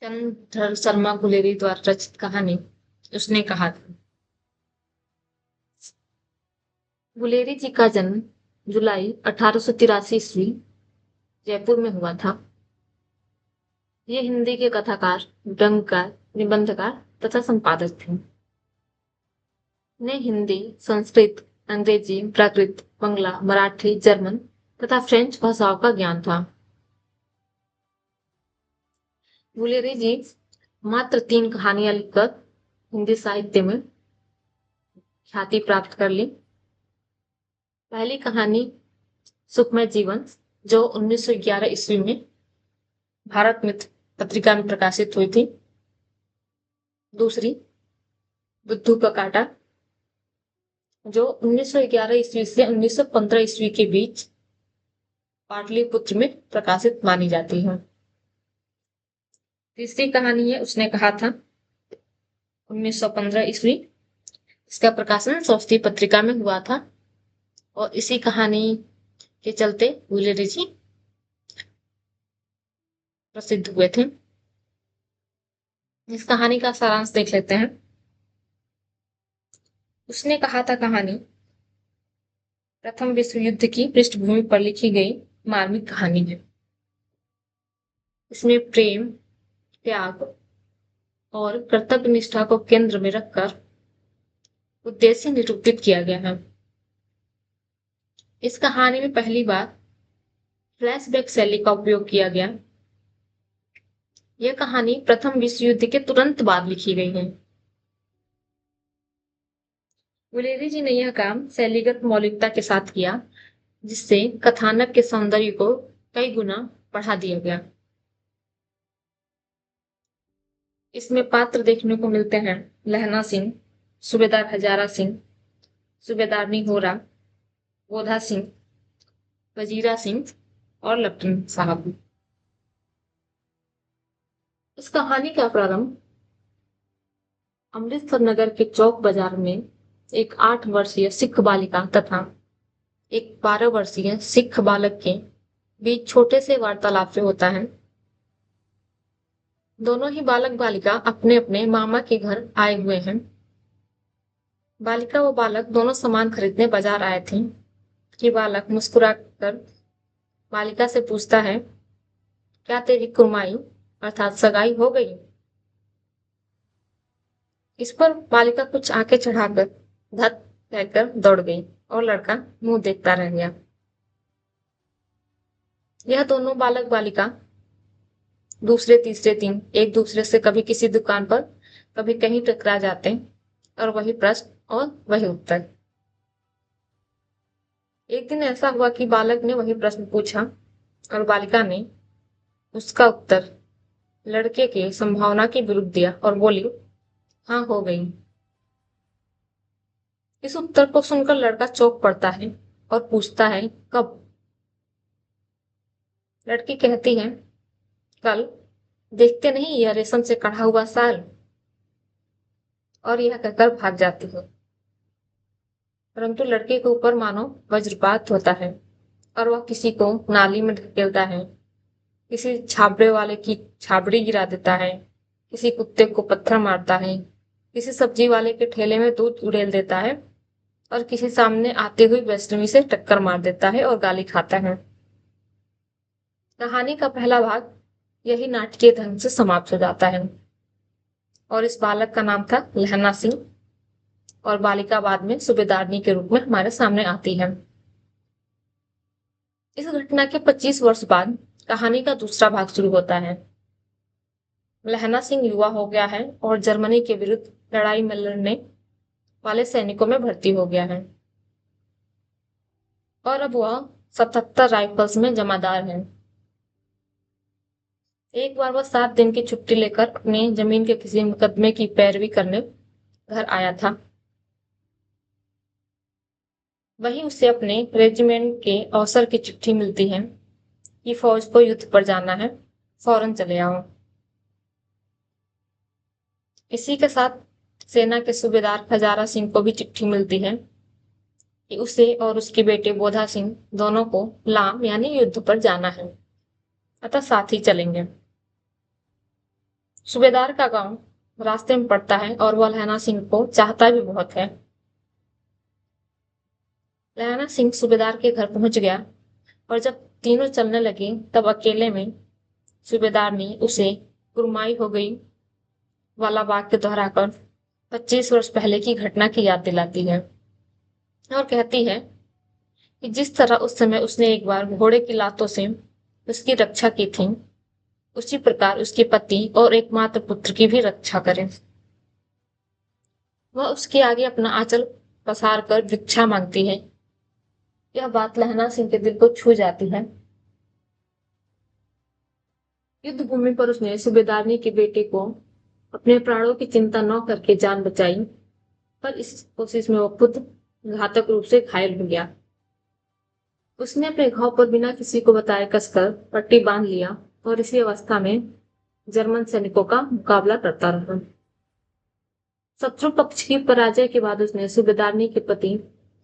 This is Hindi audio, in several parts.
चंद्र शर्मा गुलेरी द्वारा रचित कहानी उसने कहा था। गुलेरी जी का जन्म जुलाई 1883 ईस्वी जयपुर में हुआ था। ये हिंदी के कथाकार, व्यंग्यकार, निबंधकार तथा संपादक थे। उन्हें हिंदी, संस्कृत, अंग्रेजी, प्राकृत, बंगला, मराठी, जर्मन तथा फ्रेंच भाषाओं का ज्ञान था। गुलेरी जी मात्र 3 कहानियां लिखकर हिंदी साहित्य में ख्याति प्राप्त कर ली। पहली कहानी सुखमय जीवन, जो 1911 ईस्वी में भारत मित्र पत्रिका में प्रकाशित हुई थी। दूसरी बुद्धू का कांटा, जो 1911 ईस्वी से 1915 ईस्वी के बीच पाटलिपुत्र में प्रकाशित मानी जाती है। तीसरी कहानी है उसने कहा था, 1915 ईस्वी। इसका प्रकाशन स्वस्ति पत्रिका में हुआ था और इसी कहानी के चलते गुलेरी जी प्रसिद्ध हुए थे। इस कहानी का सारांश देख लेते हैं। उसने कहा था कहानी प्रथम विश्व युद्ध की पृष्ठभूमि पर लिखी गई मार्मिक कहानी है। इसमें प्रेम, त्याग और कर्तव्य निष्ठा को केंद्र में रखकर उद्देश्य निरूपित किया गया है। इस कहानी में पहली बार फ्लैशबैक शैली का उपयोग किया गया। यह कहानी प्रथम विश्व युद्ध के तुरंत बाद लिखी गई है। गुलेरी जी ने यह काम शैलीगत मौलिकता के साथ किया, जिससे कथानक के सौंदर्य को कई गुना बढ़ा दिया गया। इसमें पात्र देखने को मिलते हैं लहना सिंह, सूबेदार हजारा सिंह, सूबेदारनी होरा, बोधा सिंह, वजीरा सिंह और लेफ्टिनेंट साहब। इस कहानी का प्रारंभ अमृतसर नगर के चौक बाजार में एक 8 वर्षीय सिख बालिका तथा एक 12 वर्षीय सिख बालक के बीच छोटे से वार्तालाप से होता है। दोनों ही बालक बालिका अपने अपने मामा के घर आए हुए हैं। बालिका व बालक दोनों सामान खरीदने बाजार आए थे कि बालक मुस्कुराकर बालिका से पूछता है, क्या तेरी कुर्माई अर्थात सगाई हो गई? इस पर बालिका कुछ आंखें चढ़ाकर धत कहकर दौड़ गई और लड़का मुंह देखता रह गया। यह दोनों बालक बालिका दूसरे तीसरे दिन एक दूसरे से कभी किसी दुकान पर, कभी कहीं टकरा जाते और वही प्रश्न और वही उत्तर। एक दिन ऐसा हुआ कि बालक ने वही प्रश्न पूछा और बालिका ने उसका उत्तर लड़के के संभावना के विरुद्ध दिया और बोली, हाँ हो गई। इस उत्तर को सुनकर लड़का चौंक पड़ता है और पूछता है, कब? लड़की कहती है, कल। देखते नहीं यह रेशम से कढ़ा हुआ साल? और यह कहकर भाग जाती है। परंतु लड़के के ऊपर मानो वज्रपात होता है और वह किसी को नाली में ढकेलता है, किसी छाबड़े वाले की छाबड़ी गिरा देता है, किसी कुत्ते को पत्थर मारता है, किसी सब्जी वाले के ठेले में दूध उड़ेल देता है और किसी सामने आते हुए वैष्णवी से टक्कर मार देता है और गाली खाता है। कहानी का पहला भाग यही नाटकीय ढंग से समाप्त हो जाता है और इस बालक का नाम था लहना सिंह और बालिका बाद में सूबेदारनी के रूप में हमारे सामने आती है। इस घटना के 25 वर्ष बाद कहानी का दूसरा भाग शुरू होता है। लहना सिंह युवा हो गया है और जर्मनी के विरुद्ध लड़ाई में लड़ने वाले सैनिकों में भर्ती हो गया है और अब वह 77 राइफल्स में जमादार है। एक बार वह 7 दिन की छुट्टी लेकर अपने जमीन के किसी मुकदमे की पैरवी करने घर आया था। वहीं उसे अपने रेजिमेंट के अफसर की चिट्ठी मिलती है कि फौज को युद्ध पर जाना है, फौरन चले आओ। इसी के साथ सेना के सूबेदार हजारा सिंह को भी चिट्ठी मिलती है कि उसे और उसके बेटे बोधा सिंह दोनों को लाम यानी युद्ध पर जाना है, अतः साथ ही चलेंगे। सूबेदार का गांव रास्ते में पड़ता है और वह लहना सिंह को चाहता भी बहुत है। लहना सिंह सूबेदार के घर पहुंच गया और जब तीनों चलने लगे तब अकेले में सूबेदार ने उसे कुरमाई हो गई वाला वाक्य दोहराकर 25 वर्ष पहले की घटना की याद दिलाती है और कहती है कि जिस तरह उस समय उसने एक बार घोड़े की लातों से उसकी रक्षा की थी, उसी प्रकार उसके पति और एकमात्र पुत्र की भी रक्षा करे। वह उसके आगे अपना आंचल पसार कर भिक्षा मांगती है। यह बात लहना सिंह के दिल को छू जाती है। युद्ध भूमि पर उसने सूबेदारनी के बेटे को अपने प्राणों की चिंता न करके जान बचाई, पर इस कोशिश में वो खुद घातक रूप से घायल हो गया। उसने अपने घाव पर बिना किसी को बताए कसकर पट्टी बांध लिया और इसी अवस्था में जर्मन सैनिकों का मुकाबला करता रहा। शत्रु पक्ष की पराजय के बाद उसने सूबेदारनी के पति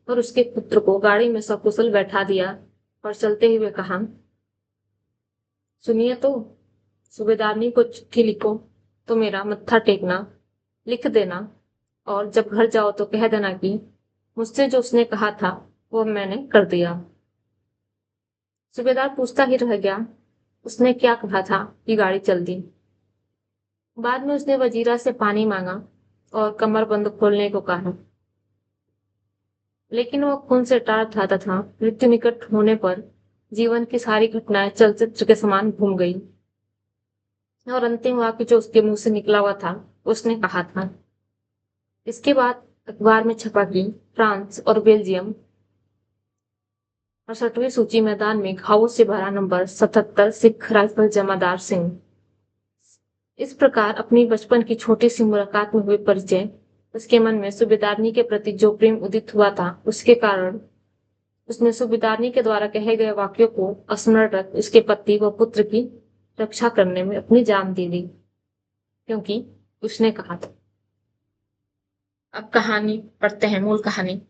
और उसके पुत्र को गाड़ी में सकुशल बैठा दिया और चलते हुए कहा, सुनिए तो, सूबेदारनी को चिट्ठी लिखो तो मेरा मत्था टेकना, लिख देना, और जब घर जाओ तो कह देना कि मुझसे जो उसने कहा था वो मैंने कर दिया। सूबेदार पूछता ही रह गया, उसने क्या कहा था कि गाड़ी चल दी। बाद में उसने वजीरा से पानी मांगा और कमरबंद खोलने को कहा, लेकिन वह खून से टार था तथा मृत्यु निकट होने पर जीवन की सारी घटनाएं चलचित्र के समान घूम गई और अंतिम वाक्य जो उसके मुंह से निकला हुआ था उसने कहा था। इसके बाद अखबार में छपा कि फ्रांस और बेल्जियम 68वीं सूची मैदान में घावों से भरा नंबर 77 सिख राइफल जमादार सिंह। इस प्रकार अपनी बचपन की छोटी सी मुलाकात में हुए परिचय उसके मन में सूबेदारनी के प्रति जो प्रेम उदित हुआ था उसके कारण उसने सूबेदारनी के द्वारा कहे गए वाक्यों को स्मरण रख उसके पति व पुत्र की रक्षा करने में अपनी जान दे दी, क्योंकि उसने कहा था। अब कहानी पढ़ते हैं, मूल कहानी।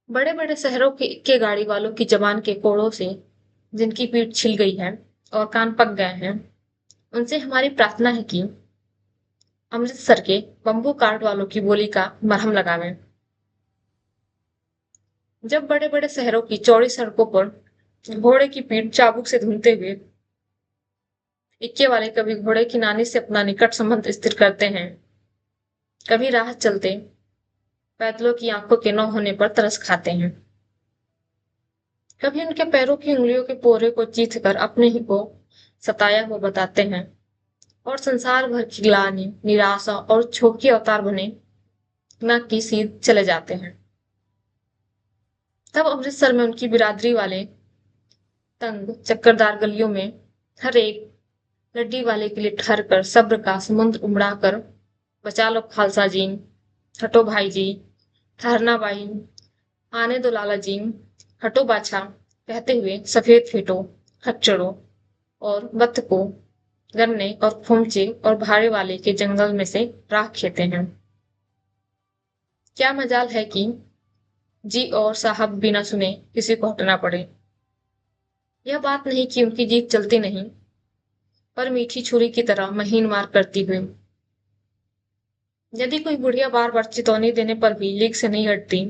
बड़े बड़े शहरों के गाड़ी वालों की जबान के कोड़ों से जिनकी पीठ छिल गई है और कान पक गए हैं, उनसे हमारी प्रार्थना है कि अमृतसर के बम्बू काट वालों की बोली का मरहम लगावें। जब बड़े बड़े शहरों की चौड़ी सड़कों पर घोड़े की पीठ चाबुक से धुनते हुए इक्के वाले कभी घोड़े की नानी से अपना निकट संबंध स्थिर करते हैं, कभी राह चलते पैदलों की आंखों के न होने पर तरस खाते हैं, कभी उनके पैरों की उंगलियों के पोरे को चीथ कर अपने ही को सताया हुआ बताते हैं और संसार भर की ग्लानि, निराशा और छोकी अवतार बने न की सीध चले जाते हैं। तब अमृतसर में उनकी बिरादरी वाले तंग चक्करदार गलियों में हर एक लड्डी वाले के लिए ठहर कर सब्र का समुद्र उमड़ा कर बचा लो खालसा जी, हटो भाई जी, ठहरना भाई, आने दो लाला जी, हटो बाछा कहते हुए सफेद फेटो, खच्चरों और बत्त को गन्ने और खोमचे और भाड़े वाले के जंगल में से राख खेते हैं। क्या मजाल है कि जी और साहब बिना सुने किसी को हटना पड़े। यह बात नहीं कि उनकी जीभ चलती नहीं, पर मीठी छुरी की तरह महीन मार करती हुई। यदि कोई बुढ़िया बार बार चितौनी देने पर भी लीक से नहीं हटती,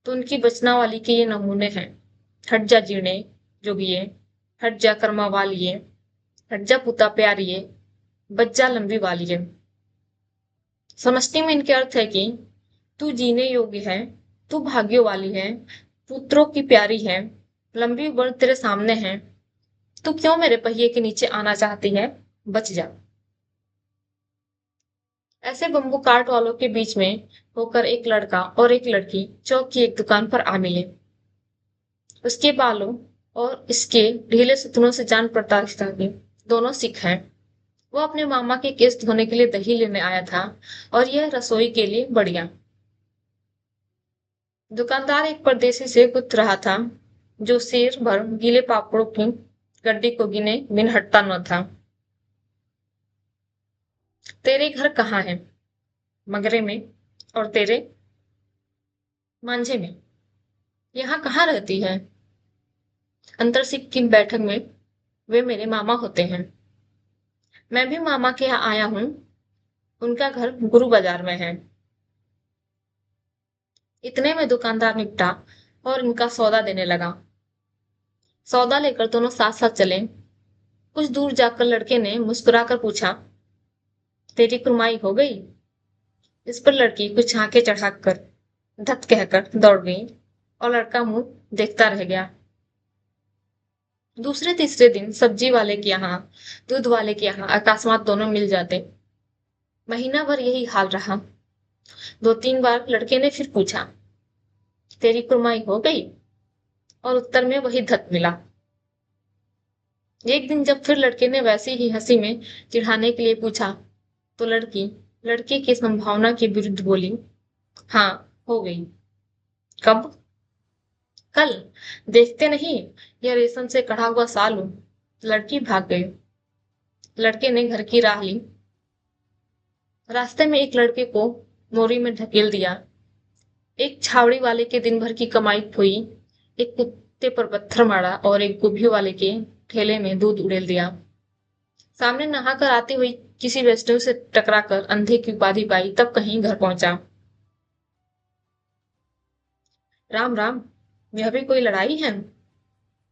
तो उनकी बचना वाली के ये नमूने हैं। हट जा जीणे जोगिए, हट जा कर्मा वालिए, हट जा पुता प्यारिए, बच जा लंबी वालिए। समष्टि में इनके अर्थ है कि तू जीने योग्य है, तू भाग्यों वाली है, पुत्रों की प्यारी है, लंबी उम्र तेरे सामने है, तू क्यों मेरे पहिए के नीचे आना चाहती है, बच जा। ऐसे बम्बू काट वालों के बीच में होकर एक लड़का और एक लड़की चौक की एक दुकान पर आ मिले। उसके बालों और इसके ढीले सुतनों से जान पड़ता था कि दोनों सिख हैं। वो अपने मामा के केस धोने के लिए दही लेने आया था और यह रसोई के लिए बढ़िया। दुकानदार एक परदेसी से गुथ रहा था जो सिर भर गीले पापड़ों की गड्डी को गिने बिन हटता न था। तेरे घर कहाँ है? मगरे में। और तेरे? मांझे में। यहाँ कहाँ रहती है? अंतर सिख की बैठक में वे मेरे मामा होते हैं। मैं भी मामा के यहाँ आया हूँ। उनका घर गुरु बाजार में है। इतने में दुकानदार निपटा और इनका सौदा देने लगा। सौदा लेकर दोनों साथ साथ चले। कुछ दूर जाकर लड़के ने मुस्कुराकर पूछा, तेरी कुरमाई हो गई? इस पर लड़की कुछ आंखें चढ़ाकर धत कहकर दौड़ गई और लड़का मुंह देखता रह गया। दूसरे तीसरे दिन सब्जी वाले के यहाँ, दूध वाले के यहाँ अकस्मात दोनों मिल जाते। महीना भर यही हाल रहा। 2-3 बार लड़के ने फिर पूछा, तेरी कुरमाई हो गई? और उत्तर में वही धत मिला। एक दिन जब फिर लड़के ने वैसी ही हंसी में चिढ़ाने के लिए पूछा, तो लड़की लड़के की संभावना के विरुद्ध बोली, हाँ, हो गई। कब? कल। देखते नहीं, यह रेशम से कढ़ा हुआ साल हूं। लड़की भाग गई। लड़के ने घर की राह ली। रास्ते में एक लड़के को मोरी में ढकेल दिया। एक छावड़ी वाले के दिन भर की कमाई हुई। एक कुत्ते पर पत्थर मारा और एक गोभी वाले के ठेले में दूध उड़ेल दिया। सामने नहाकर आती हुई किसी वैष्णव से टकराकर अंधे की उपाधि पाई, तब कहीं घर पहुंचा। राम राम, यह भी कोई लड़ाई है?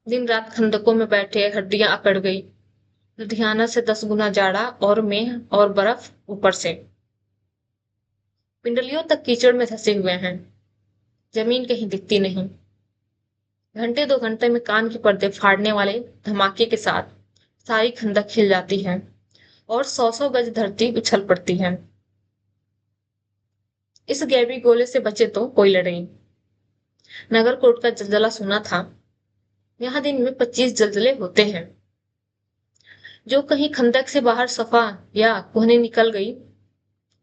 दिन रात खंदकों में बैठे हड्डियां अकड़ गई। लुधियाना से 10 गुना जाड़ा और मेह और बर्फ ऊपर से। पिंडलियों तक कीचड़ में धंसे हुए हैं। जमीन कहीं दिखती नहीं। घंटे 2 घंटे में कान के पर्दे फाड़ने वाले धमाके के साथ सारी खंदक हिल जाती है और 100-100 गज धरती उछल पड़ती है। इस गैबी गोले से बचे तो कोई लड़े। नगरकोट का जलजला सुना था। यहाँ दिन में 25 जलजले होते हैं। जो कहीं खंदक से बाहर सफा या कोहनी निकल गई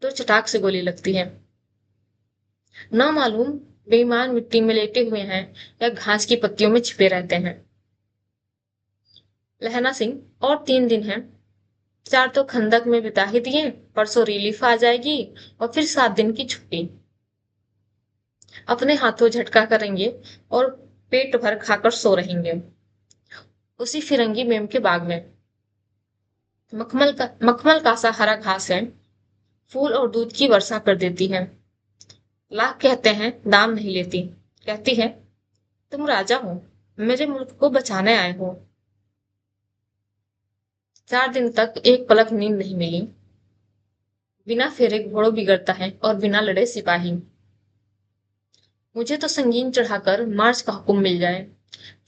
तो चटाक से गोली लगती है। न मालूम बेईमान मिट्टी में लेटे हुए हैं या घास की पत्तियों में छिपे रहते हैं। लहना सिंह, और 3 दिन हैं। 4 तो खंदक में बिता ही दिए, परसों रिलीफ आ जाएगी और फिर 7 दिन की छुट्टी। अपने हाथों झटका करेंगे और पेट भर खाकर सो रहेंगे उसी फिरंगी मेम के बाग में। मखमल का सा हरा घास है। फूल और दूध की वर्षा कर देती है। लाख कहते हैं, दाम नहीं लेती। कहती है, तुम राजा हो, मेरे मुल्क को बचाने आए हो। 4 दिन तक एक पलक नींद नहीं मिली। बिना फेरे घोड़ों बिगड़ता है और बिना लड़े सिपाही। मुझे तो संगीन चढ़ाकर मार्च का हुक्म मिल जाए,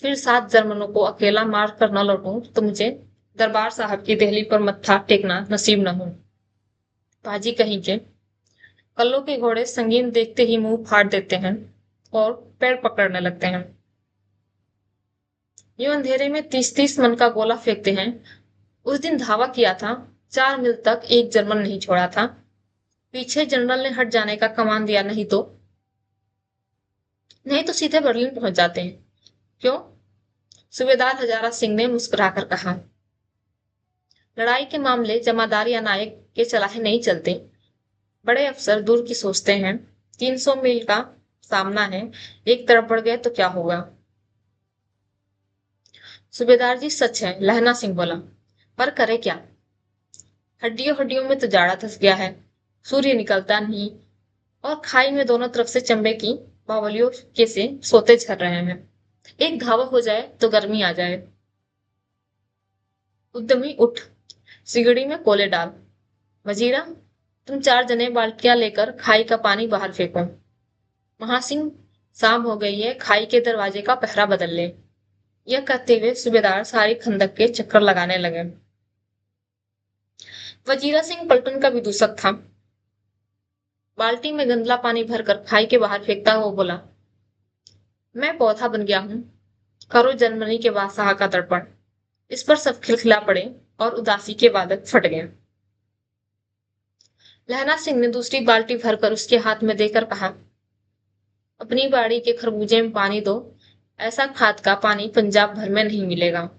फिर 7 जर्मनों को अकेला मार कर न लौटूं तो मुझे दरबार साहब की देहली पर मत्था टेकना नसीब न हो। पाजी कहीं के कल्लों के घोड़े संगीन देखते ही मुंह फाड़ देते हैं और पैर पकड़ने लगते हैं। यूं अंधेरे में 30-30 मन का गोला फेंकते हैं। उस दिन धावा किया था, 4 मील तक एक जर्मन नहीं छोड़ा था। पीछे जनरल ने हट जाने का कमान दिया, नहीं तो सीधे बर्लिन पहुंच जाते हैं। क्यों? सूबेदार हजारा सिंह ने मुस्कुराकर कहा, लड़ाई के मामले जमादार या नायक के चलाहे नहीं चलते। बड़े अफसर दूर की सोचते हैं। 300 मील का सामना है, एक तरफ बढ़ गए तो क्या होगा? सूबेदार जी, सच है, लहना सिंह बोला, पर करे क्या? हड्डियों हड्डियों में तो जाड़ा धस गया है। सूर्य निकलता नहीं और खाई में दोनों तरफ से चंबे की बावलियों के से सोते झर रहे हैं। एक धावा हो जाए तो गर्मी आ जाए। उद्यमी उठ, सिगड़ी में कोले डाल। वजीरा, तुम 4 जने बाल्टियां लेकर खाई का पानी बाहर फेंको। महासिंह, शाम हो गई है, खाई के दरवाजे का पहरा बदल ले। यह कहते हुए सूबेदार सारी खंदक के चक्कर लगाने लगे। वजीरा सिंह पलटन का विदूषक था। बाल्टी में गंदला पानी भरकर खाई के बाहर फेंकता हुआ बोला, मैं पौधा बन गया हूं। करो जर्मनी के बादशाह का तर्पण। इस पर सब खिलखिला पड़े और उदासी के बादल फट गए। लहना सिंह ने दूसरी बाल्टी भरकर उसके हाथ में देकर कहा, अपनी बाड़ी के खरबूजे में पानी दो। ऐसा खाद का पानी पंजाब भर में नहीं मिलेगा।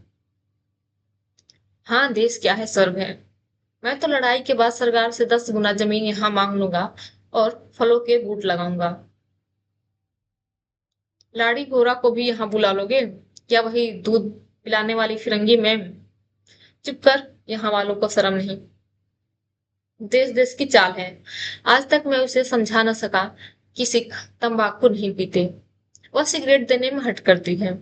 हाँ, देश क्या है, स्वर्ग है। मैं तो लड़ाई के बाद सरकार से 10 गुना जमीन यहाँ मांग लूंगा और फलों के बूट लगाऊंगा। लाड़ी गोरा को भी यहाँ बुला लोगे? क्या वही दूध पिलाने वाली फिरंगी मैम? चुप कर, यहाँ वालों को शर्म नहीं। देश देश की चाल है। आज तक मैं उसे समझा न सका कि सिख तंबाकू नहीं पीते। वह सिगरेट देने में हट करती है,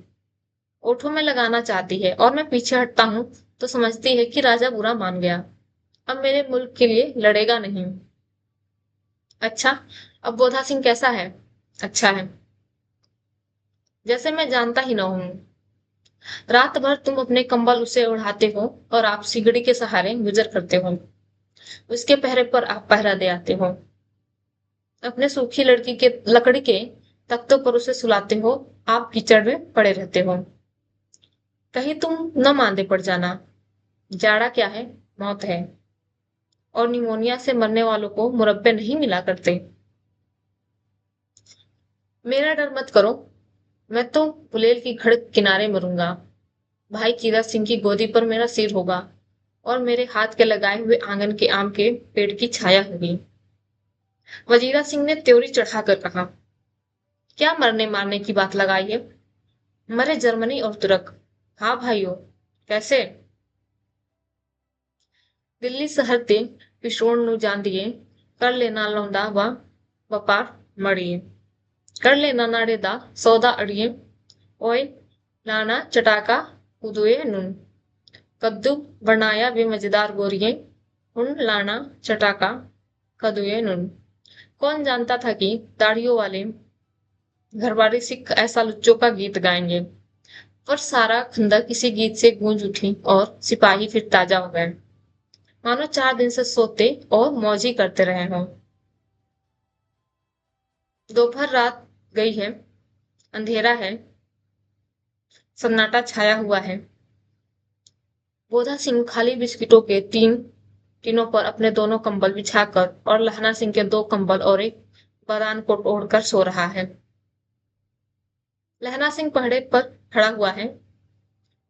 ओठों में लगाना चाहती है, और मैं पीछे हटता हूँ तो समझती है कि राजा बुरा मान गया, अब मेरे मुल्क के लिए लड़ेगा नहीं। अच्छा, अब बोधा सिंह कैसा है? अच्छा है, जैसे मैं जानता ही न हूँ। रात भर तुम अपने कंबल उसे ओढ़ाते हो और आप सिगड़ी के सहारे गुजर करते हो। उसके पहरे पर आप पहरा दे आते हो। अपने सूखी लकड़ी के तख्तों पर उसे सुलाते हो। आप कीचड़ में पड़े रहते हो। कहीं तुम न मांदे पड़ जाना। जाड़ा क्या है, मौत है, और निमोनिया से मरने वालों को मुरब्बे नहीं मिला करते। मेरा डर मत करो, मैं तो बुलेल की घड़ किनारे मरूंगा। भाई कीरत सिंह की गोदी पर मेरा सिर होगा, और मेरे हाथ के लगाए हुए आंगन के आम के पेड़ की छाया होगी। वजीरा सिंह ने त्योरी चढ़ाकर कहा, क्या मरने मारने की बात लगाई है? मरे जर्मनी और तुर्क। हाँ भाइयों, कैसे? दिल्ली शहर ते पिछोड़ नु जान दिए, कर लेना लौंदा व व्यापार मड़िए, कर लेना नाड़े दा सौदा अड़िए, ओए लाना चटाका उदुए नून, कद्दू बनाया वे मजेदार गोरिये, हुन लाना चटाका कदुए नून। कौन जानता था कि दाढ़ियों वाले घरवाली सिख ऐसा लुच्चों का गीत गाएंगे। पर सारा खंदक इसी गीत से गूंज उठी और सिपाही फिर ताजा हो गए, मानो 4 दिन से सोते और मौज ही करते रहे हों। दोपहर रात गई है, अंधेरा है, सन्नाटा छाया हुआ है। बोधा सिंह खाली बिस्किटों के टीनों पर अपने दोनों कंबल बिछाकर और लहना सिंह के 2 कंबल और एक बदान कोट ओढ़कर सो रहा है। लहना सिंह पहड़े पर खड़ा हुआ है,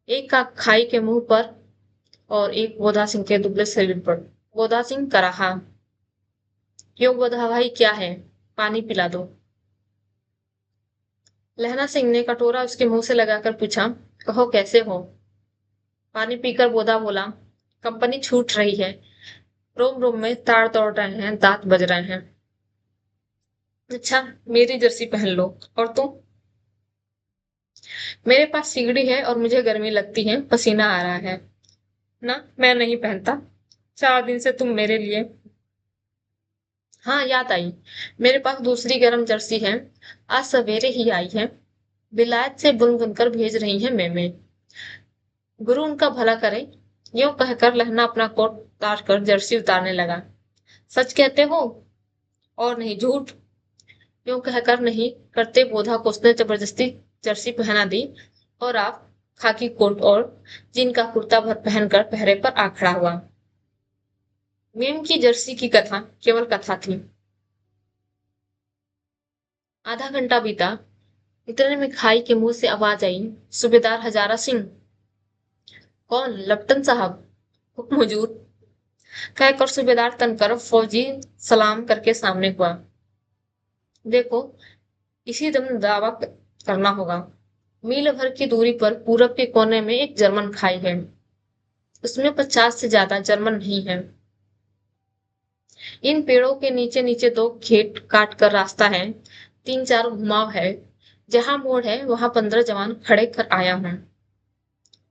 एक का खाई के मुंह पर और एक बोधा सिंह के दुबले शरीर पर। बोधा सिंह कराहा, क्यों बोधा भाई, क्या है? पानी पिला दो। लहना सिंह ने कटोरा उसके मुंह से लगाकर पूछा, कहो कैसे हो? पानी पीकर बोधा बोला, कंपनी छूट रही है, रोम रोम में ताड़ दौड़ रहे हैं, दांत बज रहे हैं। अच्छा, मेरी जर्सी पहन लो। और तुम? मेरे पास सिगड़ी है और मुझे गर्मी लगती है, पसीना आ रहा है। ना, मैं नहीं पहनता। 4 दिन से तुम मेरे लिए। हाँ, याद आई, मेरे पास दूसरी गर्म जर्सी है, आज सवेरे ही आई है, विलायत से बुन बुनकर भेज रही है मेमे। गुरु उनका भला करे। यूं कहकर लहना अपना कोट उतार कर जर्सी उतारने लगा। सच कहते हो? और नहीं झूठ। यूं कहकर नहीं करते बोधा को उसने जबरदस्ती जर्सी पहना दी, और आप खाकी कोट और जीन का कुर्ता भर पहनकर पहरे पर आ खड़ा हुआ। मीम की जर्सी की कथा केवल कथा थी। आधा घंटा बीता, इतने में खाई के मुंह से आवाज आई, सूबेदार हजारा सिंह। कौन? लप्टन साहब। हुक्म हुजूर, कहकर सूबेदार तनकर फौजी सलाम करके सामने हुआ। देखो, इसी दम दावा करना होगा। मील भर की दूरी पर पूरब के कोने में एक जर्मन खाई है, उसमें 50 से ज्यादा जर्मन नहीं है। इन पेड़ों के नीचे नीचे 2 घेट काट कर रास्ता है, 3-4 घुमाव है, जहां मोड़ है वहां 15 जवान खड़े कर आया हूं।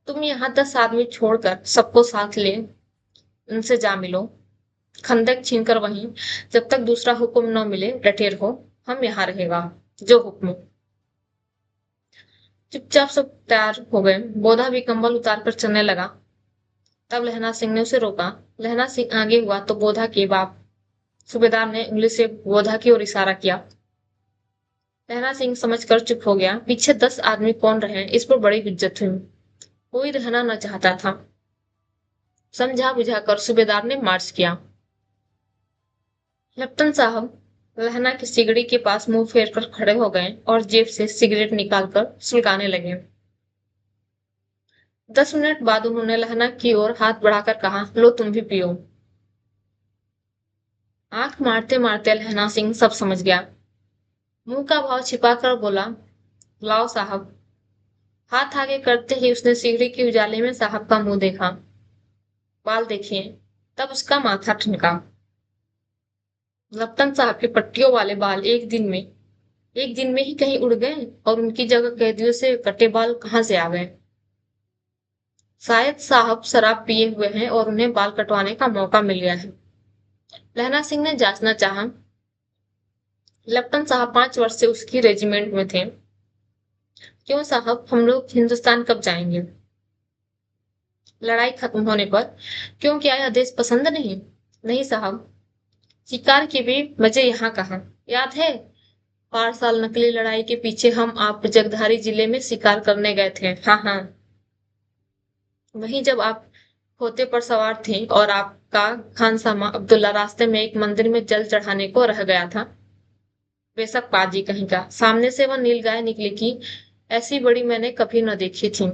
तुम यहाँ 10 आदमी छोड़कर सबको साथ ले उनसे जा मिलो। खंदक छीनकर वहीं, जब तक दूसरा हुक्म न मिले डटे रहो, हम यहाँ रहेगा, जो हुक्म। चुपचाप सब तैयार हो गए। बोधा भी कंबल उतार कर चलने लगा। तब लहना सिंह ने उसे रोका। लहना सिंह आगे हुआ तो बोधा के बाप सूबेदार ने उंगली से बोधा की ओर इशारा किया। लहना सिंह समझकर चुप हो गया। पीछे 10 आदमी कौन रहे, इस पर बड़ी गुज्जत हुई। कोई रहना न चाहता था। समझा बुझाकर सूबेदार ने मार्च किया। लेफ्टिनेंट साहब लहना की सिगड़ी के पास मुंह फेर कर खड़े हो गए और जेब से सिगरेट निकालकर सुलगाने लगे। 10 मिनट बाद उन्होंने लहना की ओर हाथ बढ़ाकर कहा, लो तुम भी पियो। आंख मारते मारते लहना सिंह सब समझ गया। मुंह का भाव छिपाकर बोला, लाओ साहब। हाथ आगे करते ही उसने सिगड़ी के उजाले में साहब का मुंह देखा। बाल देखे तब उसका माथा ठनका। लपटन साहब के पट्टियों वाले बाल एक दिन में ही कहीं उड़ गए और उनकी जगह कैदियों से कटे बाल कहाँ से आ गए। शायद साहब शराब पिए हुए हैं और उन्हें बाल कटवाने का मौका मिल गया है। लहना सिंह ने जांचना चाहा। लपटन साहब 5 वर्ष से उसकी रेजिमेंट में थे। क्यों साहब, हम लोग हिंदुस्तान कब जाएंगे? लड़ाई खत्म होने पर। क्यों, क्या यह देश पसंद नहीं? नहीं साहब, शिकार के भी मजे यहाँ कहाँ। याद है 5 साल नकली लड़ाई के पीछे हम आप जगधारी जिले में शिकार करने गए थे। हाँ हाँ, वहीं जब आप खोते पर सवार थे और आपका खानसामा अब्दुल्ला रास्ते में एक मंदिर में जल चढ़ाने को रह गया था। बेशक पाजी कहीं का, सामने से वह नीलगाय निकली कि ऐसी बड़ी मैंने कभी न देखी थी।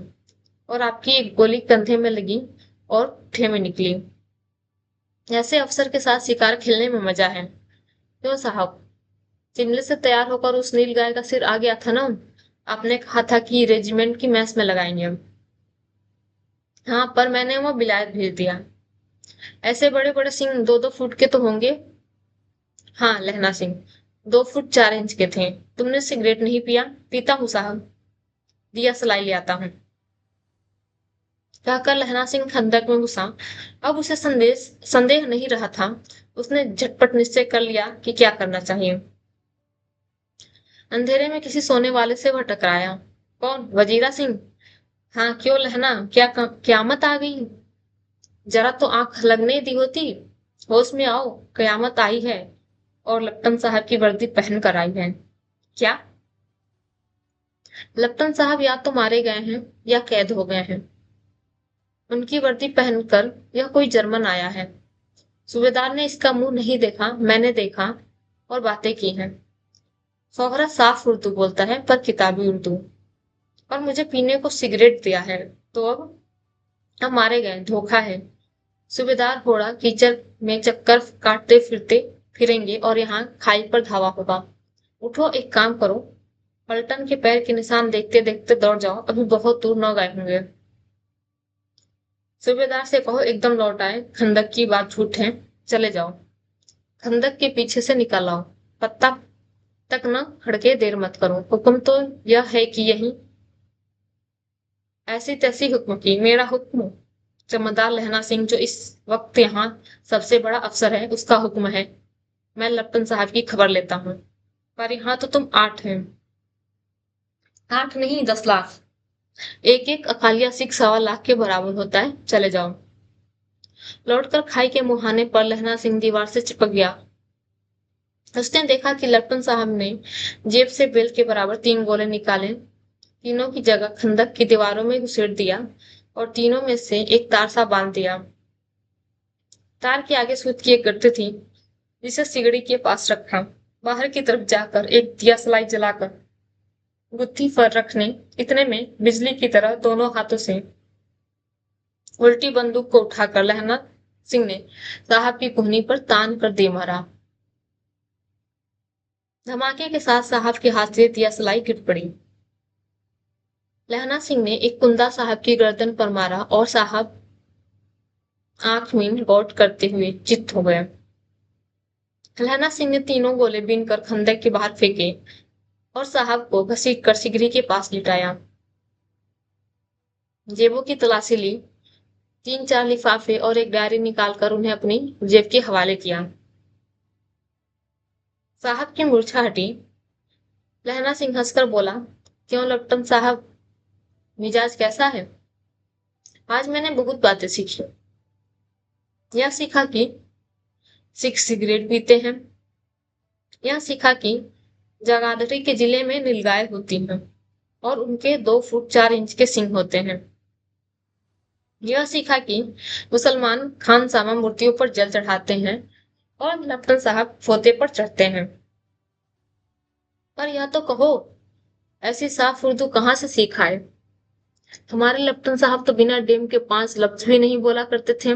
और आपकी एक गोली कंधे में लगी और पुट्ठे में निकली। ऐसे अफसर के साथ शिकार खेलने में मजा है। क्यों साहब, शिमले से तैयार होकर उस नीलगाय का सिर आ गया था ना। आपने कहा था कि रेजिमेंट की मैस में लगाएंगे हम। हाँ, पर मैंने वो विलायत भेज दिया। ऐसे बड़े बड़े सिंह 2-2 फुट के तो होंगे। हाँ लहना सिंह 2 फुट 4 इंच के थे। तुमने सिगरेट नहीं पिया? पीता हूँ साहब, दिया सलाई ले आता हूँ, कहकर लहना सिंह खंदक में घुसा। अब उसे संदेह नहीं रहा था। उसने झटपट निश्चय कर लिया कि क्या करना चाहिए। अंधेरे में किसी सोने वाले से वह टकराया। कौन, वजीरा सिंह? हाँ, क्यों लहना, क्या क्यामत आ गई? जरा तो आंख लगने दी होती। होश में आओ, कयामत आई है और लप्टन साहब की वर्दी पहन कर आई है। क्या? लप्टन साहब या तो मारे गए हैं या कैद हो गए हैं। उनकी वर्दी पहनकर यह कोई जर्मन आया है। सूबेदार ने इसका मुंह नहीं देखा, मैंने देखा और बातें की हैं। सोहरा साफ उर्दू बोलता है पर किताबी उर्दू। और मुझे पीने को सिगरेट दिया है। तो अब मारे गए, धोखा है। सूबेदार घोड़ा कीचड़ में चक्कर काटते फिरते फिरेंगे और यहाँ खाई पर धावा होगा। उठो, एक काम करो, पलटन के पैर के निशान देखते देखते दौड़ जाओ, अभी बहुत दूर न गए होंगे। सूबेदार से कहो एकदम लौट आए, खंदक की बात झूठ है, चले जाओ। खंदक के पीछे से निकल आओ, पत्ता तक न खड़के, देर मत करो। हुक्म तो यह है कि यही ऐसी तैसी हुक्म की, मेरा हुक्म? जमादार लहना सिंह जो इस वक्त यहाँ सबसे बड़ा अफसर है, उसका हुक्म है। मैं लप्टन साहब की खबर लेता हूँ। पर यहाँ तो तुम 8 हैं। 8 नहीं, 10 लाख। एक एक अकालिया सिख 1.25 लाख के बराबर होता है। चले जाओ। लौटकर खाई के मुहाने पर लहना सिंह दीवार से चिपक गया। उसने देखा कि लप्टन साहब ने जेब से बेल के बराबर 3 गोले निकाले, तीनों की जगह खंदक की दीवारों में घुसेड़ दिया और तीनों में से एक तार सा बांध दिया। तार के आगे सूत की एक गट्टी थी जिसे सिगड़ी के पास रखा। बाहर की तरफ जाकर एक दिया सलाई जलाकर गुत्थी पर रखने, इतने में बिजली की तरह दोनों हाथों से उल्टी बंदूक को उठाकर लहना सिंह ने साहब की कुहनी पर तान कर दे मारा। धमाके के साथ साहब के हाथ से दिया सलाई गिर पड़ी। लहना सिंह ने एक कुंदा साहब की गर्दन पर मारा और साहब आंख मीन गौट करते हुए चित्त हो गए। लहना सिंह ने 3 गोले बीनकर खंदक के बाहर फेंके और साहब को घसीट कर सिगरी के पास लिटाया। जेबों की तलाशी ली, 3-4 लिफाफे और एक डायरी निकालकर उन्हें अपनी जेब के हवाले किया। साहब की मूर्छा हटी। लहना सिंह हंसकर बोला, क्यों लप्टन साहब, मिजाज कैसा है? आज मैंने बहुत बातें सीखी। यह सीखा कि सिख सिगरेट पीते हैं। यह सीखा कि जगाधरी के जिले में नीलगाय होती हैं और उनके 2 फुट 4 इंच के सींग होते हैं। यह सीखा कि मुसलमान खानसामा मूर्तियों पर जल चढ़ाते हैं और लप्टन साहब फोते पर चढ़ते हैं। पर यह तो कहो, ऐसी साफ उर्दू कहाँ से सीखा है? हमारे लप्टन साहब तो बिना डेम के 5 लफ्ज भी नहीं बोला करते थे।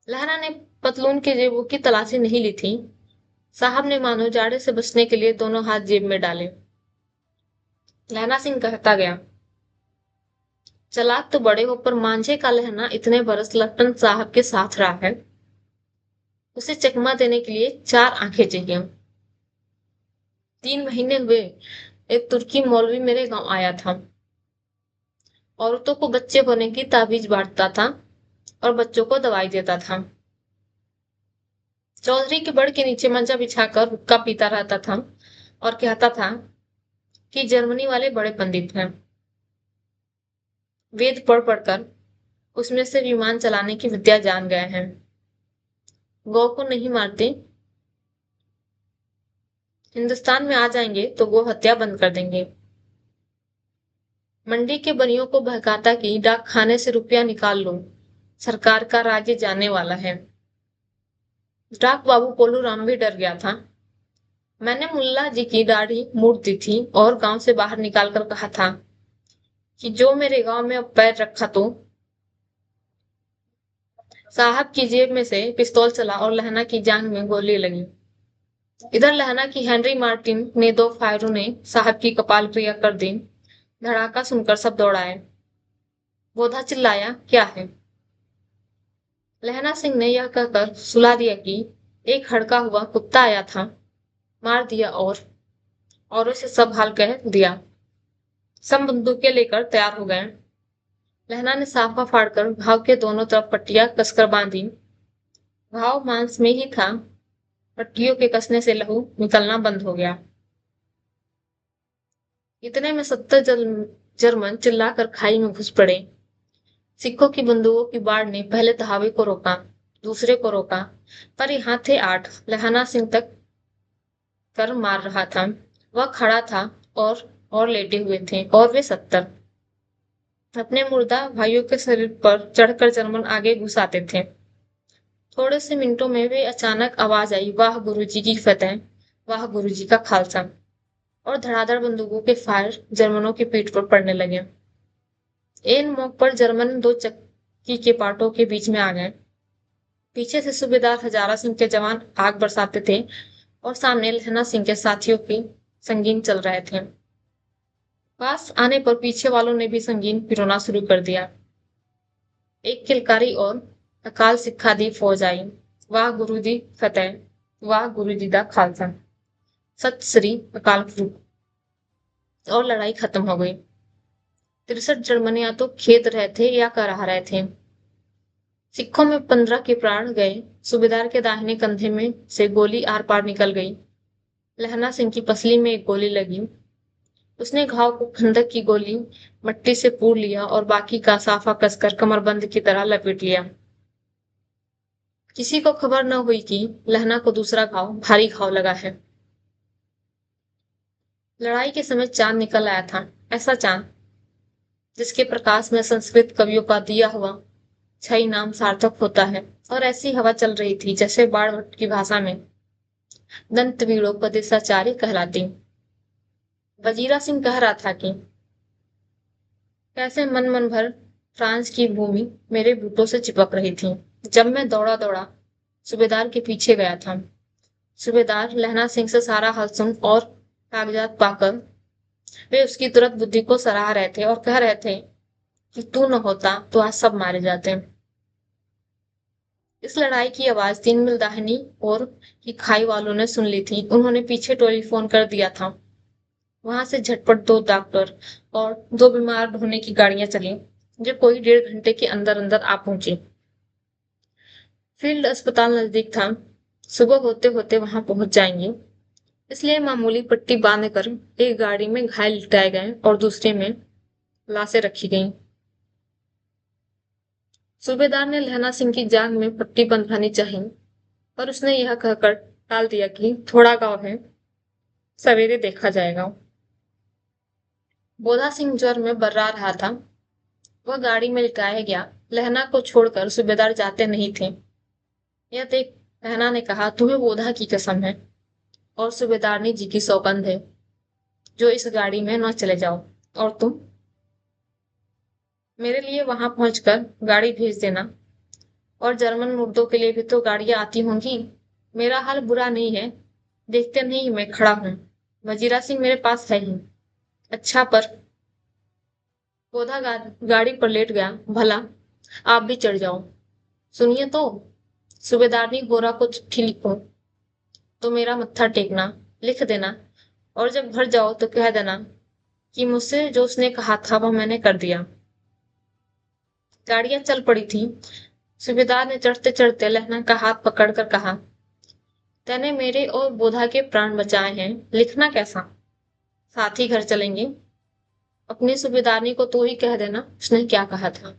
लहरा ने पतलून की जेबों की तलाशी नहीं ली थी। साहब ने मानो जाड़े से बचने के लिए दोनों हाथ जेब में डाले। लहना सिंह कहता गया, चालाक तो बड़े हो पर मांझे का लहना इतने बरस लट्टन साहब के साथ रहा है, उसे चकमा देने के लिए 4 आंखें चाहिए। 3 महीने हुए एक तुर्की मौलवी मेरे गांव आया था। औरतों को बच्चे होने की ताबीज बांटता था और बच्चों को दवाई देता था। चौधरी के बड़ के नीचे मंजा बिछाकर हुक्का पीता रहता था और कहता था कि जर्मनी वाले बड़े पंडित हैं। वेद पढ़ पढ़कर उसमें से विमान चलाने की विद्या जान गए हैं। गौ को नहीं मारते, हिंदुस्तान में आ जाएंगे तो गौ हत्या बंद कर देंगे। मंडी के बनियों को बहकाता कि डाक खाने से रुपया निकाल लो, सरकार का राज्य जाने वाला है। डाक बाबू कोलू राम भी डर गया था। मैंने मुल्ला जी की दाढ़ी मूड़ दी थी और गांव से बाहर निकालकर कहा था कि जो मेरे गांव में अब पैर रखा तो साहब की जेब में से पिस्तौल चला और लहना की जांघ में गोली लगी। इधर लहना की हेनरी मार्टिन ने 2 फायरों ने साहब की कपाल क्रिया कर दी। धड़ाका सुनकर सब दौड़ाए। बोधा चिल्लाया, क्या है? लहना सिंह ने यह कहकर सुला दिया कि एक हड़का हुआ कुत्ता आया था, मार दिया और उसे सब हाल कह दिया। सब बंदूकें लेकर तैयार हो गए। लहना ने साफा फाड़कर घाव के दोनों तरफ पट्टियां कसकर बांधी। घाव मांस में ही था, पट्टियों के कसने से लहू निकलना बंद हो गया। इतने में 70 जर्मन चिल्लाकर खाई में घुस पड़े। सिखों की बंदूकों की बाढ़ ने पहले धावे को रोका, दूसरे को रोका, पर यहाँ थे 8। लहना सिंह तक कर मार रहा था। वह खड़ा था और लेटे हुए थे और वे 70 अपने मुर्दा भाइयों के शरीर पर चढ़कर जर्मन आगे घुस आते थे। थोड़े से मिनटों में वे अचानक आवाज आई, वाह गुरुजी की फतेह, वाह गुरुजी का खालसा। और धड़ाधड़ बंदूकों के फायर जर्मनों की पीठ पर पड़ने लगे। एन मौके पर जर्मन 2 चक्की के पाटों के बीच में आ गए। पीछे से सूबेदार हजारा सिंह के जवान आग बरसाते थे और सामने लहना सिंह के साथियों की संगीन चल रहे थे। पास आने पर पीछे वालों ने भी संगीन पिरोना शुरू कर दिया। एक किलकारी और अकाल सिखा दी फौज आई। वाह गुरु दी फतेह, वाह गुरु जी दा खालसा, सत श्री अकाल गुरु। और लड़ाई खत्म हो गई। 63 जर्मनियां तो खेद रहे थे या कराह रहे थे। सिखों में 15 के प्राण गए। सूबेदार के दाहिने कंधे में से गोली आर पार निकल गई। लहना सिंह की पसली में एक गोली लगी। उसने घाव को खंदक की गोली मट्टी से पूर लिया और बाकी का साफा कसकर कमरबंद की तरह लपेट लिया। किसी को खबर न हुई कि लहना को दूसरा घाव भारी घाव लगा है। लड़ाई के समय चांद निकल आया था, ऐसा चांद जिसके प्रकाश में संस्कृत कवियों का दिया हुआ छई नाम सार्थक होता है। और ऐसी हवा चल रही थी जैसे बाढ़ की भाषा में दंत वीणोपदेशाचार्य कहलाती। वजीरा सिंह कह रहा था कि कैसे मन मन भर फ्रांस की भूमि मेरे बूटों से चिपक रही थी जब मैं दौड़ा दौड़ा सूबेदार के पीछे गया था। सूबेदार लहना सिंह से सारा हाल सुन और कागजात पाकर वे उसकी तुरंत बुद्धि को सराह रहे थे और कह रहे थे कि तू न होता तो आज सब मारे जाते। इस लड़ाई की आवाज 3 मील दाहिनी ओर की खाई वालों ने सुन ली थी। उन्होंने पीछे टेलीफोन कर दिया था। वहां से झटपट 2 डॉक्टर और 2 बीमार ढोने की गाड़ियां चली जो कोई 1.5 घंटे के अंदर अंदर आ पहुंची। फील्ड अस्पताल नजदीक था। सुबह होते होते वहां पहुंच जाएंगे, इसलिए मामूली पट्टी बांधकर एक गाड़ी में घायल लिटाए गए और दूसरे में लाशें रखी गईं। सूबेदार ने लहना सिंह की जांघ में पट्टी बंधवानी चाहिए, पर उसने यह कहकर टाल दिया कि थोड़ा गाँव है, सवेरे देखा जाएगा। बोधा सिंह ज्वर में बर्रा रहा था। वह गाड़ी में लिटाया गया। लहना को छोड़कर सूबेदार जाते नहीं थे। यह देख लहना ने कहा, तुम्हें बोधा की कसम है और सूबेदारनी जी की सौगंध है जो इस गाड़ी में न चले जाओ। और तुम मेरे लिए वहां पहुंचकर गाड़ी भेज देना। और जर्मन मुर्दों के लिए भी तो गाड़ियां आती होंगी। मेरा हाल बुरा नहीं है, देखते नहीं मैं खड़ा हूं। वजीरा सिंह मेरे पास है ही। अच्छा, पर बोधा गाड़ी पर लेट गया। भला आप भी चढ़ जाओ। सुनिए तो, सूबेदारनी गोरा को चिट्ठी लिखो तो मेरा मत्था टेकना, लिख देना, और जब घर जाओ तो कह देना कि मुझसे जो उसने कहा था वह मैंने कर दिया। गाड़ियां चल पड़ी थी। सूबेदार ने चढ़ते चढ़ते लहना का हाथ पकड़कर कहा, तैने मेरे और बोधा के प्राण बचाए हैं, लिखना कैसा? साथ ही घर चलेंगे। अपनी सूबेदारनी को तो ही कह देना उसने क्या कहा था।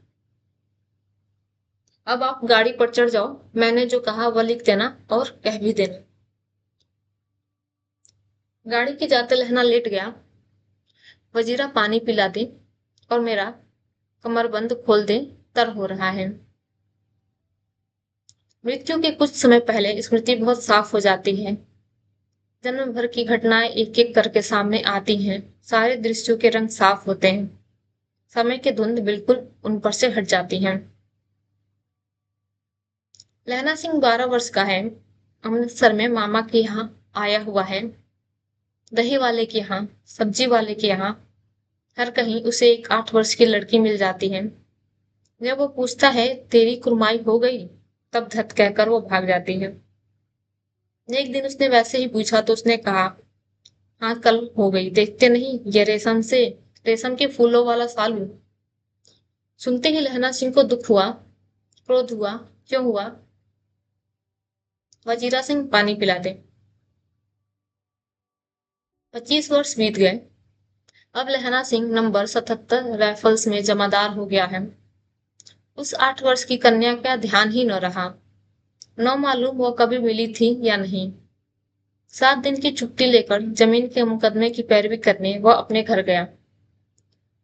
अब आप गाड़ी पर चढ़ जाओ, मैंने जो कहा वह लिख देना और कह भी देना। गाड़ी के जाते लहना लेट गया। वजीरा पानी पिला दे और मेरा कमरबंद खोल दे, तर हो रहा है। मृत्यु के कुछ समय पहले स्मृति बहुत साफ हो जाती है। जन्म भर की घटनाएं एक एक करके सामने आती हैं। सारे दृश्यों के रंग साफ होते हैं। समय की धुंध बिल्कुल उन पर से हट जाती है। लहना सिंह 12 वर्ष का है। अमृतसर में मामा के यहाँ आया हुआ है। दही वाले के यहाँ, सब्जी वाले के यहाँ, हर कहीं उसे एक 8 वर्ष की लड़की मिल जाती है। जब वो पूछता है तेरी कुर्माई हो गई, तब धत कहकर वो भाग जाती है। एक दिन उसने वैसे ही पूछा तो उसने कहा, हाँ कल हो गई, देखते नहीं ये रेशम के फूलों वाला सालू। सुनते ही लहना सिंह को दुख हुआ, क्रोध हुआ। क्यों हुआ? वजीरा सिंह पानी पिला दे। 25 वर्ष बीत गए। अब लहना सिंह नंबर 77 राइफल्स में जमादार हो गया है। उस 8 वर्ष की कन्या का ध्यान ही न रहा। न मालूम वो कभी मिली थी या नहीं। 7 दिन की छुट्टी लेकर जमीन के मुकदमे की पैरवी करने वह अपने घर गया।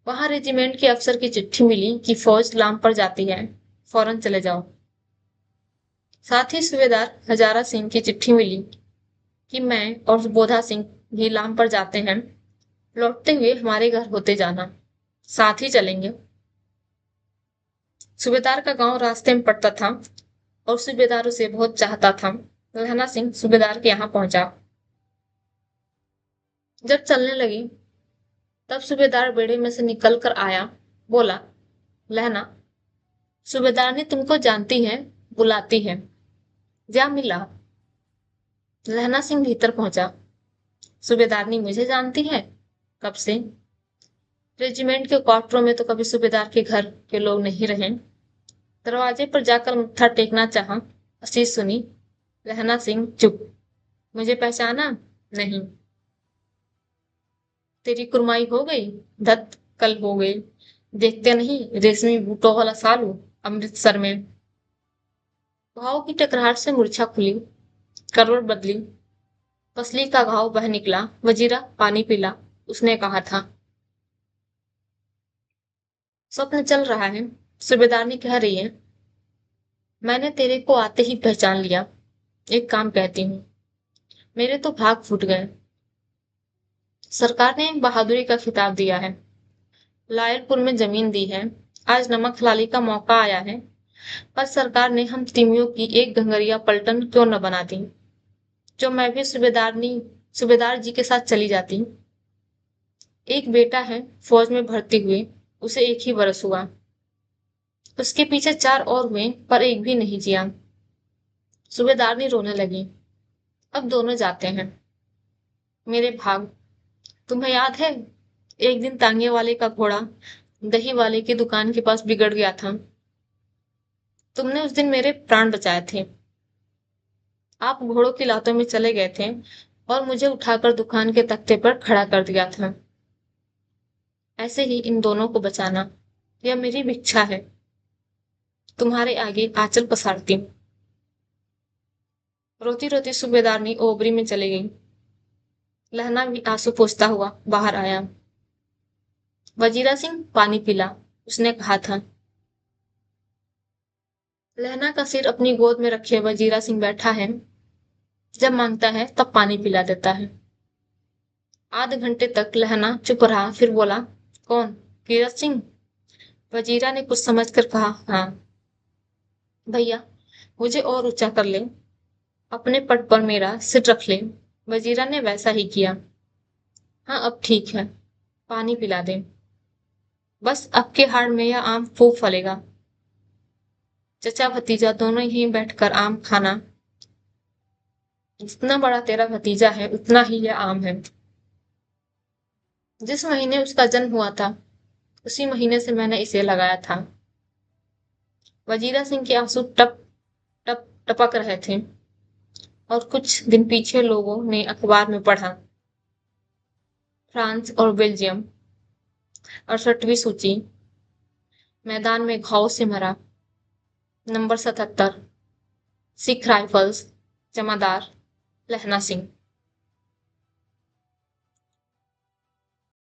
वहां रेजिमेंट के अफसर की चिट्ठी मिली कि फौज लाम पर जाती है, फौरन चले जाओ। साथ ही सूबेदार हजारा सिंह की चिट्ठी मिली कि मैं और बोधा सिंह भी लाम पर जाते हैं, लौटते हुए हमारे घर होते जाना, साथ ही चलेंगे। सूबेदार का गांव रास्ते में पड़ता था और सूबेदार उसे बहुत चाहता था। लहना सिंह सूबेदार के यहाँ पहुंचा। जब चलने लगी तब सूबेदार बेड़े में से निकल कर आया। बोला, लहना, सूबेदार ने तुमको जानती है, बुलाती है, जा मिला। लहना सिंह भीतर पहुंचा। सूबेदारनी मुझे जानती है? कब से? रेजिमेंट के क्वार्टरों में तो कभी सूबेदार के घर के लोग नहीं रहे। दरवाजे पर जाकर मत्था टेकना चाहा, आशीष सुनी। लहना सिंह चुप। मुझे पहचाना नहीं? तेरी कुर्माई हो गई? धत, कल हो गई। देखते नहीं रेशमी बूटों वाला सालू अमृतसर में। भाव की टकराहट से मूर्छा खुली, करवट बदली, पसली का घाव बह निकला। वजीरा पानी पिला, उसने कहा था। स्वप्न चल रहा है, सूबेदारनी कह रही है। मैंने तेरे को आते ही पहचान लिया। एक काम कहती हूँ, मेरे तो भाग फूट गए। सरकार ने बहादुरी का खिताब दिया है, लायलपुर में जमीन दी है। आज नमक हलाली का मौका आया है, पर सरकार ने हम तिमियों की एक घंगरिया पलटन क्यों न बना दी, जो मैं भी सूबेदार जी के साथ चली जाती। एक बेटा है फौज में भर्ती हुए, उसे 1 ही बरस हुआ। उसके पीछे 4 और हुए पर एक भी नहीं जिया। सूबेदारनी रोने लगी। अब दोनों जाते हैं। मेरे भाग, तुम्हें याद है एक दिन तांगे वाले का घोड़ा दही वाले की दुकान के पास बिगड़ गया था। तुमने उस दिन मेरे प्राण बचाए थे। आप घोड़ों की लातों में चले गए थे और मुझे उठाकर दुकान के तख्ते पर खड़ा कर दिया था। ऐसे ही इन दोनों को बचाना, यह मेरी भिक्षा है। तुम्हारे आगे आंचल पसारती हूँ। रोती रोती सूबेदारनी ओबरी में चली गई। लहना भी आंसू पोंछता हुआ बाहर आया। वजीरा सिंह पानी पिला, उसने कहा था। लहना का सिर अपनी गोद में रखे वजीरा सिंह बैठा है। जब मांगता है तब पानी पिला देता है। आधे घंटे तक लहना चुप रहा, फिर बोला, कौन? कीरत सिंह? वजीरा ने कुछ समझकर कहा, हाँ। भैया, मुझे और ऊंचा कर ले, अपने पट पर मेरा सिर रख ले। वजीरा ने वैसा ही किया। हाँ अब ठीक है, पानी पिला दे। बस अब के हाड़ में यह आम खूब फलेगा। चचा भतीजा दोनों ही बैठकर आम खाना। जितना बड़ा तेरा भतीजा है उतना ही यह आम है। जिस महीने उसका जन्म हुआ था उसी महीने से मैंने इसे लगाया था। वजीरा सिंह के आंसू टप टप टपक रहे थे। और कुछ दिन पीछे लोगों ने अखबार में पढ़ा, फ्रांस और बेल्जियम 68वीं सूची, मैदान में घाव से मरा, नंबर 77, सिख राइफल्स, जमादार लहना सिंह।